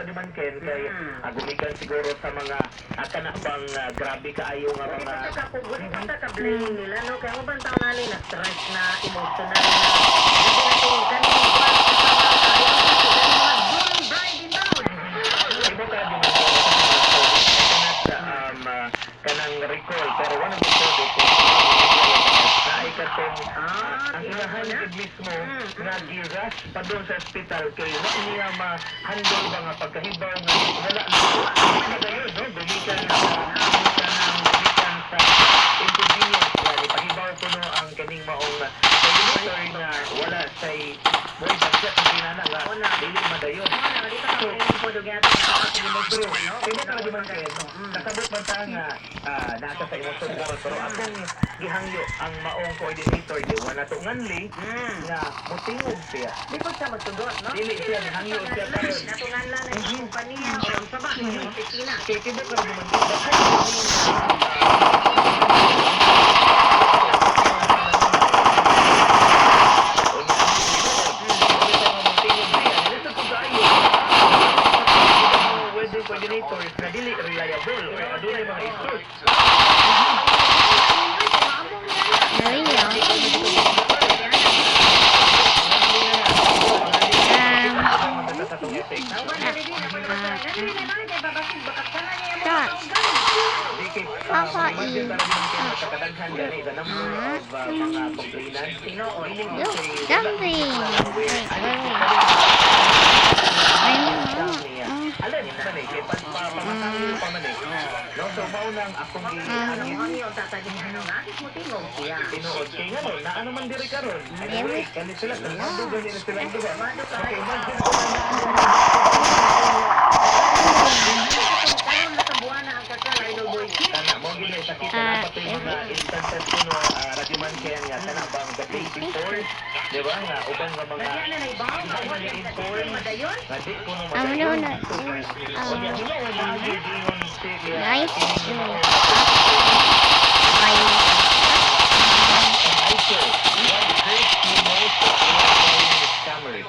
ni man Ken kay gumikan siguro sa mga kana bang grabe kaayo nga mga Wala pa ka blame nila, no? Kaya mabang taon na na stress na, emotional na. Hindi na ito, ganun yung kwan, ibo ka di man kanang recall pero wala mo ko na ikatong ang inahan mismo nga girush pa doon sa ospital kay wala niya ma-handle ba nga pagkahibaw nga wala na dayon no bumikan sa inconvenience nga ipahibaw ko no ang kaning maong sorry nga wala say boy budget ang pinana nga dili madayon so kaya talaga man kayo nakabot man ta nga nasa sa emosyon pero akong gihangyo ang maong coordinator di wala to nganli nga motingog siya di po siya magtudot, no? dili siya gihangyo siya karon Natungan lang na yung kumpanya o ang sabah, yung opisina. kaya kaya ka rin man coordinators na dili reliable o adunay mga issues. So maunang akong yung tatagin ng nakit mo tingog siya. tinuod kay nga na ano man diri karon. Anyway, kani sila kalmado gani na sila diba? Okay, imagine ko na mo gini sa kita na pati mga instances kuno radyo man kaya nga kana bang the day before, di ba nga uban nga mga di kuno Nice.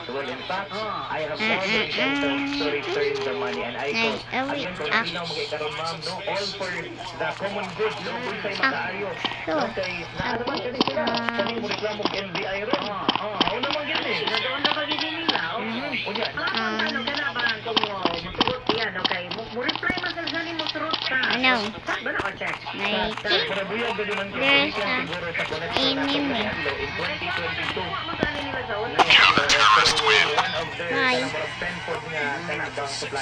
Well, in fact, I have more than intentions to return the money and I go, again, kung hindi na magkakaroon ma'am, no, all for the common good, no, kung sa'yo makaayo. Okay, naalaman ka din sila, kung mo reklamo NBI ron. Oo naman yun eh. Nagawa na pagiging nila, O yan. ano ka na ba kung muturot yan, okay? Mo-reply man sa sani muturot ka. Ano? Ba na o check? Pero buyag ba naman kung weekend siguro sa connection natin na yan, no, in 2022. Magkano nila sa una? One of the number of 10 nga kanabang supply.